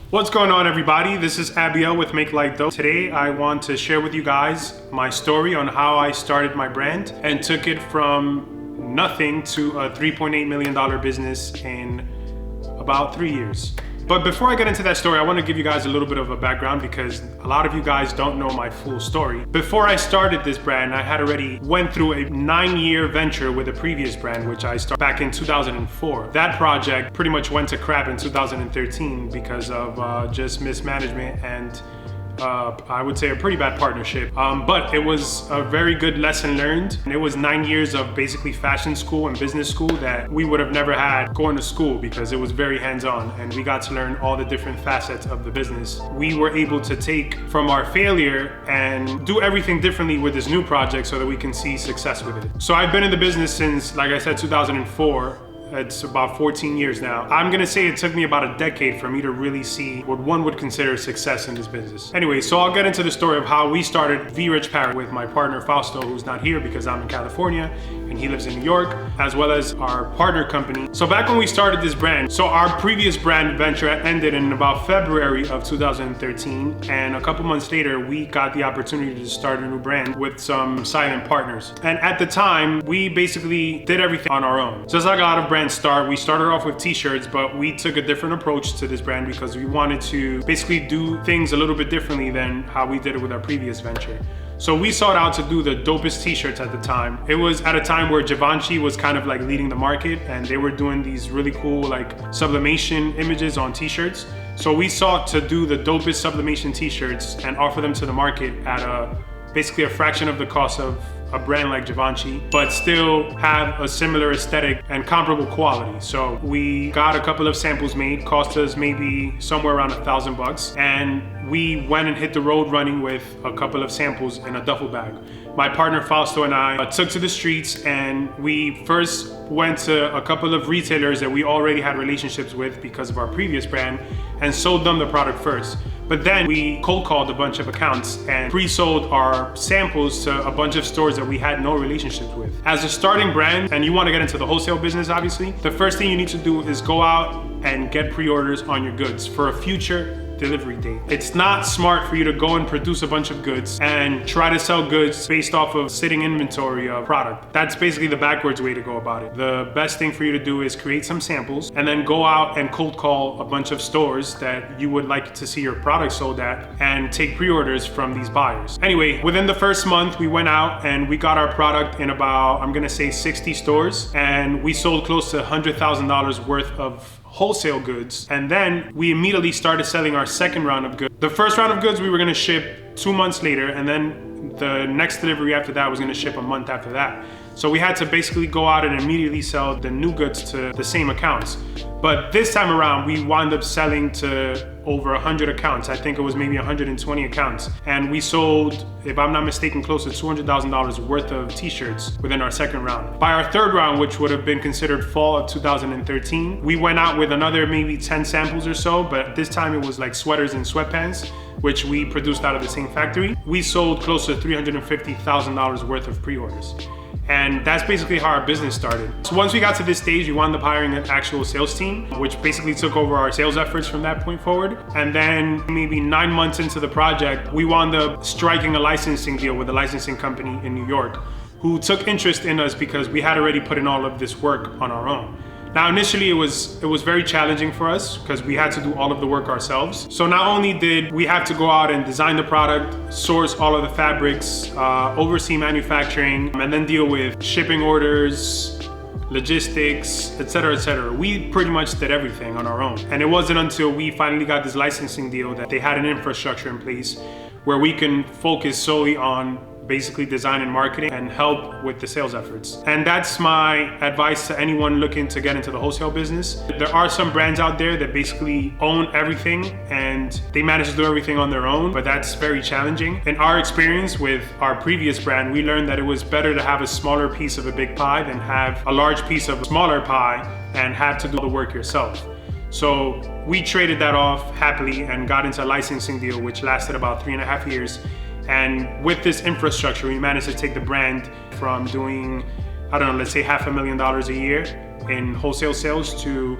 What's going on, everybody? This is Abiel with Make Light Dope. Today I want to share with you guys my story on how I started my brand and took it from nothing to a $3.8 million business in about 3 years. But before I get into that story, I want to give you guys a little bit of a background because a lot of you guys don't know my full story. Before I started this brand, I had already went through a 9-year venture with a previous brand, which I started back in 2004. That project pretty much went to crap in 2013 because of just mismanagement and I would say a pretty bad partnership. But it was a very good lesson learned. And it was 9 years of basically fashion school and business school that we would have never had going to school because it was very hands-on and we got to learn all the different facets of the business. We were able to take from our failure and do everything differently with this new project so that we can see success with it. So I've been in the business since, like I said, 2004. It's about 14 years now. I'm gonna say it took me about a decade for me to really see what one would consider success in this business. Anyway, so I'll get into the story of how we started V Rich Paris with my partner Fausto, who's not here because I'm in California and he lives in New York, as well as our partner company. So back when we started this brand, so our previous brand venture ended in about February of 2013, and a couple months later, we got the opportunity to start a new brand with some silent partners. And at the time, we basically did everything on our own. Just like a lot of brands start, we started off with t-shirts, but we took a different approach to this brand because we wanted to basically do things a little bit differently than how we did it with our previous venture. So we sought out to do the dopest t-shirts at the time. It was at a time where Givenchy was kind of like leading the market and they were doing these really cool like sublimation images on t-shirts. So we sought to do the dopest sublimation t-shirts and offer them to the market at basically a fraction of the cost of a brand like Givenchy, but still have a similar aesthetic and comparable quality. So we got a couple of samples made, cost us maybe somewhere around $1,000, and we went and hit the road running with a couple of samples in a duffel bag. My partner Fausto and I took to the streets, and we first went to a couple of retailers that we already had relationships with because of our previous brand and sold them the product first. But then we cold called a bunch of accounts and pre-sold our samples to a bunch of stores that we had no relationships with. As a starting brand, and you want to get into the wholesale business, obviously, the first thing you need to do is go out and get pre-orders on your goods for a future delivery date. It's not smart for you to go and produce a bunch of goods and try to sell goods based off of sitting inventory of product. That's basically the backwards way to go about it. The best thing for you to do is create some samples and then go out and cold call a bunch of stores that you would like to see your product sold at and take pre-orders from these buyers. Anyway, within the first month, we went out and we got our product in about, I'm gonna say 60 stores, and we sold close to $100,000 worth of wholesale goods. And then we immediately started selling our second round of goods. The first round of goods we were gonna ship 2 months later, and then the next delivery after that was gonna ship a month after that. So we had to basically go out and immediately sell the new goods to the same accounts. But this time around, we wound up selling to over 100 accounts. I think it was maybe 120 accounts. And we sold, if I'm not mistaken, close to $200,000 worth of t-shirts within our second round. By our third round, which would have been considered fall of 2013, we went out with another maybe 10 samples or so, but this time it was like sweaters and sweatpants, which we produced out of the same factory. We sold close to $350,000 worth of pre-orders. And that's basically how our business started. So once we got to this stage, we wound up hiring an actual sales team, which basically took over our sales efforts from that point forward. And then maybe 9 months into the project, we wound up striking a licensing deal with a licensing company in New York who took interest in us because we had already put in all of this work on our own. Now, initially, it was very challenging for us because we had to do all of the work ourselves. So not only did we have to go out and design the product, source all of the fabrics, oversee manufacturing, and then deal with shipping orders, logistics, etc., etc. We pretty much did everything on our own. And it wasn't until we finally got this licensing deal that they had an infrastructure in place where we can focus solely on basically design and marketing and help with the sales efforts. And that's my advice to anyone looking to get into the wholesale business. There are some brands out there that basically own everything and they manage to do everything on their own, but that's very challenging. In our experience with our previous brand, we learned that it was better to have a smaller piece of a big pie than have a large piece of a smaller pie and have to do the work yourself. So we traded that off happily and got into a licensing deal, which lasted about 3.5 years. And with this infrastructure, we managed to take the brand from doing, I don't know, let's say $500,000 a year in wholesale sales to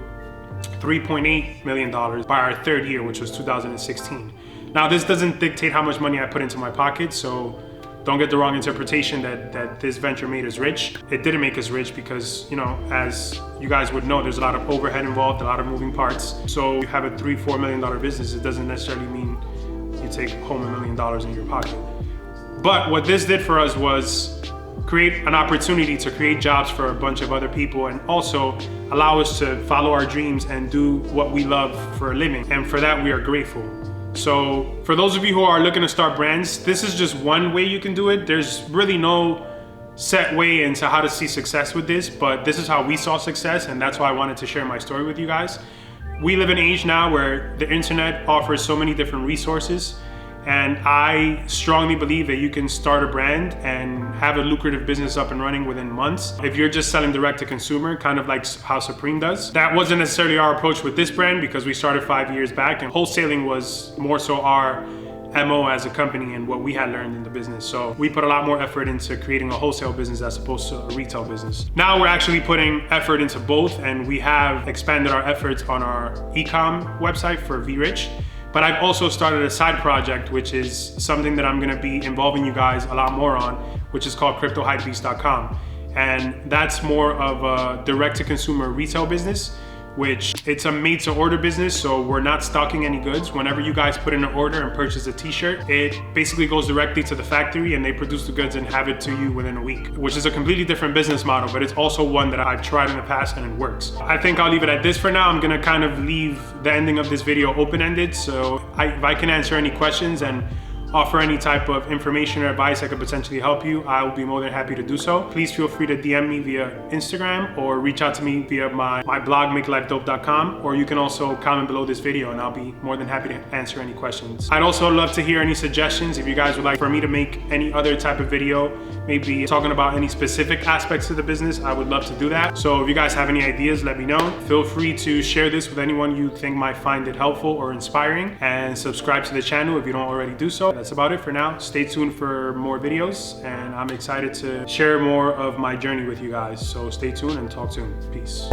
$3.8 million by our third year, which was 2016. Now, this doesn't dictate how much money I put into my pocket, so don't get the wrong interpretation that this venture made us rich. It didn't make us rich because, you know, as you guys would know, there's a lot of overhead involved, a lot of moving parts. So you have a $3-4 million business, it doesn't necessarily mean you take home $1 million in your pocket. But what this did for us was create an opportunity to create jobs for a bunch of other people and also allow us to follow our dreams and do what we love for a living. And for that, we are grateful. So for those of you who are looking to start brands, this is just one way you can do it. There's really no set way into how to see success with this, but this is how we saw success, and that's why I wanted to share my story with you guys. We live in an age now where the internet offers so many different resources, and I strongly believe that you can start a brand and have a lucrative business up and running within months if you're just selling direct to consumer, kind of like how Supreme does. That wasn't necessarily our approach with this brand because we started 5 years back, and wholesaling was more so our MO as a company and what we had learned in the business. So we put a lot more effort into creating a wholesale business as opposed to a retail business. Now we're actually putting effort into both, and we have expanded our efforts on our e-com website for VRich. But I've also started a side project, which is something that I'm gonna be involving you guys a lot more on, which is called CryptoHypeBeast.com. And that's more of a direct-to-consumer retail business, which it's a made-to-order business, so we're not stocking any goods. Whenever you guys put in an order and purchase a t-shirt, it basically goes directly to the factory and they produce the goods and have it to you within a week, which is a completely different business model, but it's also one that I've tried in the past and it works. I think I'll leave it at this for now. I'm gonna kind of leave the ending of this video open-ended, so if I can answer any questions and offer any type of information or advice that could potentially help you, I will be more than happy to do so. Please feel free to DM me via Instagram or reach out to me via my blog, makelifedope.com, or you can also comment below this video and I'll be more than happy to answer any questions. I'd also love to hear any suggestions if you guys would like for me to make any other type of video, maybe talking about any specific aspects of the business. I would love to do that. So if you guys have any ideas, let me know. Feel free to share this with anyone you think might find it helpful or inspiring, and subscribe to the channel if you don't already do so. That's about it for now. Stay tuned for more videos, and I'm excited to share more of my journey with you guys. So stay tuned and talk soon. Peace.